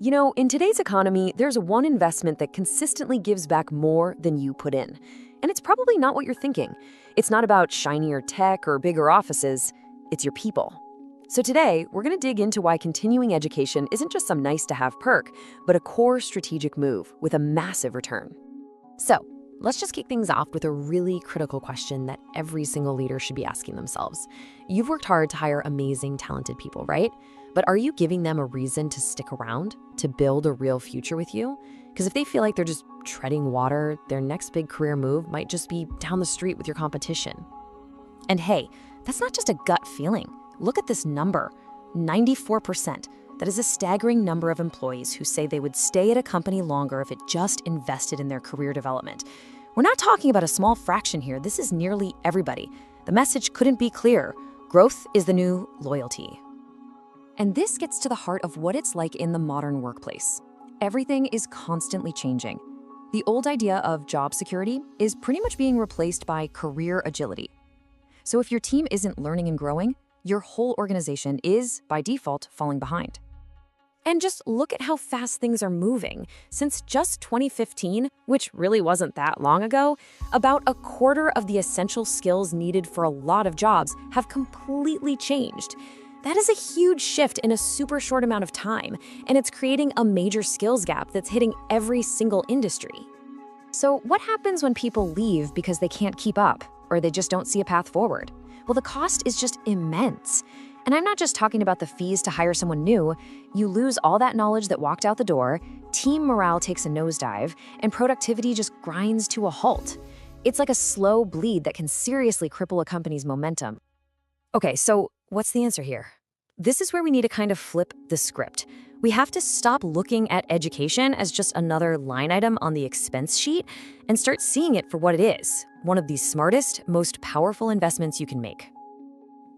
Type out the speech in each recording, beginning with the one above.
You know, in today's economy, there's one investment that consistently gives back more than you put in. And it's probably not what you're thinking. It's not about shinier tech or bigger offices, it's your people. So today, we're going to dig into why continuing education isn't just some nice-to-have perk, but a core strategic move with a massive return. So, let's just kick things off with a really critical question that every single leader should be asking themselves. You've worked hard to hire amazing, talented people, right? But are you giving them a reason to stick around, to build a real future with you? Because if they feel like they're just treading water, their next big career move might just be down the street with your competition. And hey, that's not just a gut feeling. Look at this number, 94%. That is a staggering number of employees who say they would stay at a company longer if it just invested in their career development. We're not talking about a small fraction here. This is nearly everybody. The message couldn't be clearer. Growth is the new loyalty. And this gets to the heart of what it's like in the modern workplace. Everything is constantly changing. The old idea of job security is pretty much being replaced by career agility. So if your team isn't learning and growing, your whole organization is, by default, falling behind. And just look at how fast things are moving. Since just 2015, which really wasn't that long ago, about a quarter of the essential skills needed for a lot of jobs have completely changed. That is a huge shift in a super short amount of time, and it's creating a major skills gap that's hitting every single industry. So what happens when people leave because they can't keep up, or they just don't see a path forward? Well, the cost is just immense. And I'm not just talking about the fees to hire someone new. You lose all that knowledge that walked out the door, team morale takes a nosedive, and productivity just grinds to a halt. It's like a slow bleed that can seriously cripple a company's momentum. Okay, so what's the answer here? This is where we need to kind of flip the script. We have to stop looking at education as just another line item on the expense sheet and start seeing it for what it is, one of the smartest, most powerful investments you can make.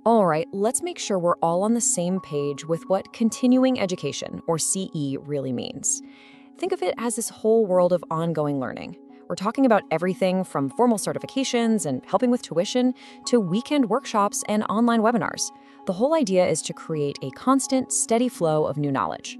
All right, let's make sure we're all on the same page with what continuing education, or CE, really means. Think of it as this whole world of ongoing learning. We're talking about everything from formal certifications and helping with tuition to weekend workshops and online webinars. The whole idea is to create a constant, steady flow of new knowledge.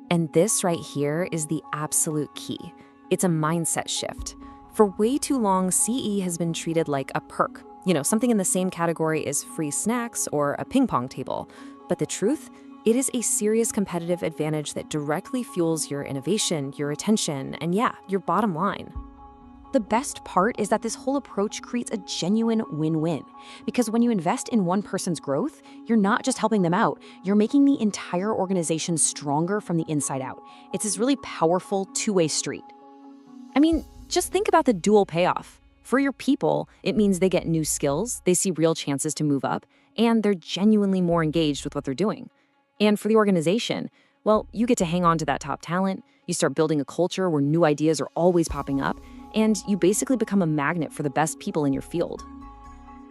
And this right here is the absolute key. It's a mindset shift. For way too long, CE has been treated like a perk. You know, something in the same category as free snacks or a ping pong table. But the truth? It is a serious competitive advantage that directly fuels your innovation, your attention, and yeah, your bottom line. The best part is that this whole approach creates a genuine win-win. Because when you invest in one person's growth, you're not just helping them out, you're making the entire organization stronger from the inside out. It's this really powerful two-way street. I mean, just think about the dual payoff. For your people, it means they get new skills, they see real chances to move up, and they're genuinely more engaged with what they're doing. And for the organization, well, you get to hang on to that top talent, you start building a culture where new ideas are always popping up, and you basically become a magnet for the best people in your field.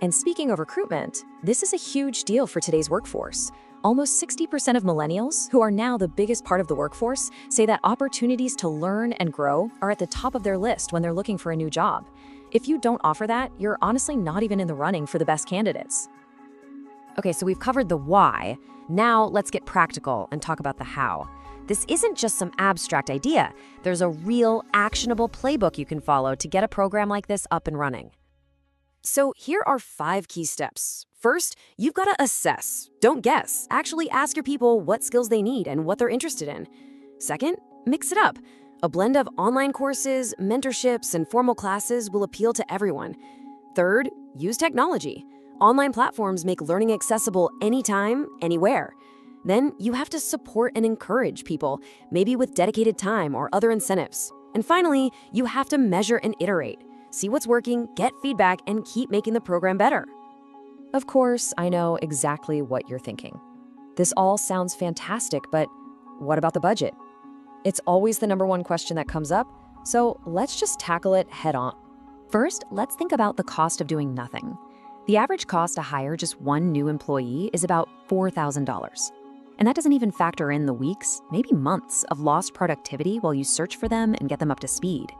And speaking of recruitment, this is a huge deal for today's workforce. Almost 60% of millennials, who are now the biggest part of the workforce, say that opportunities to learn and grow are at the top of their list when they're looking for a new job. If you don't offer that, you're honestly not even in the running for the best candidates. Okay, so we've covered the why. Now let's get practical and talk about the how. This isn't just some abstract idea. There's a real, actionable playbook you can follow to get a program like this up and running. So here are 5 key steps. First, you've got to assess. Don't guess. Actually ask your people what skills they need and what they're interested in. Second, mix it up. A blend of online courses, mentorships, and formal classes will appeal to everyone. Third, use technology. Online platforms make learning accessible anytime, anywhere. Then you have to support and encourage people, maybe with dedicated time or other incentives. And finally, you have to measure and iterate. See what's working, get feedback, and keep making the program better. Of course, I know exactly what you're thinking. This all sounds fantastic, but what about the budget? It's always the #1 question that comes up, so let's just tackle it head on. First, let's think about the cost of doing nothing. The average cost to hire just one new employee is about $4,000. And that doesn't even factor in the weeks, maybe months, of lost productivity while you search for them and get them up to speed.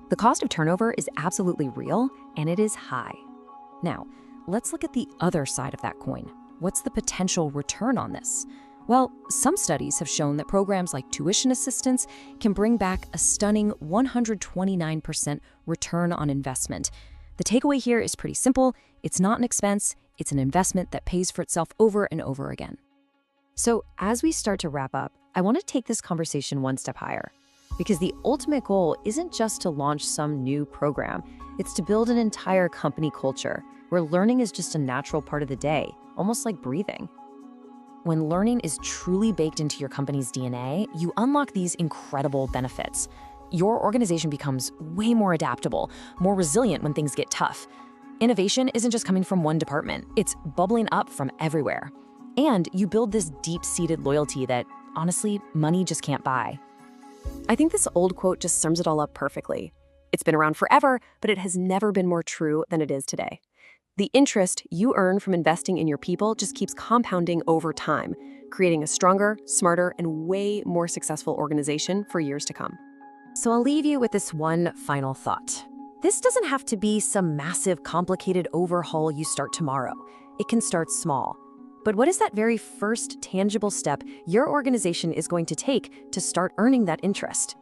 The cost of turnover is absolutely real, and it is high. Now, let's look at the other side of that coin. What's the potential return on this? Well, some studies have shown that programs like tuition assistance can bring back a stunning 129% return on investment. The takeaway here is pretty simple. It's not an expense, it's an investment that pays for itself over and over again. So, as we start to wrap up, I want to take this conversation one step higher. Because the ultimate goal isn't just to launch some new program, it's to build an entire company culture where learning is just a natural part of the day, almost like breathing. When learning is truly baked into your company's DNA, you unlock these incredible benefits. Your organization becomes way more adaptable, more resilient when things get tough. Innovation isn't just coming from one department, it's bubbling up from everywhere. And you build this deep-seated loyalty that, honestly, money just can't buy. I think this old quote just sums it all up perfectly. It's been around forever, but it has never been more true than it is today. The interest you earn from investing in your people just keeps compounding over time, creating a stronger, smarter, and way more successful organization for years to come. So I'll leave you with this one final thought. This doesn't have to be some massive, complicated overhaul you start tomorrow. It can start small. But what is that very first tangible step your organization is going to take to start earning that interest?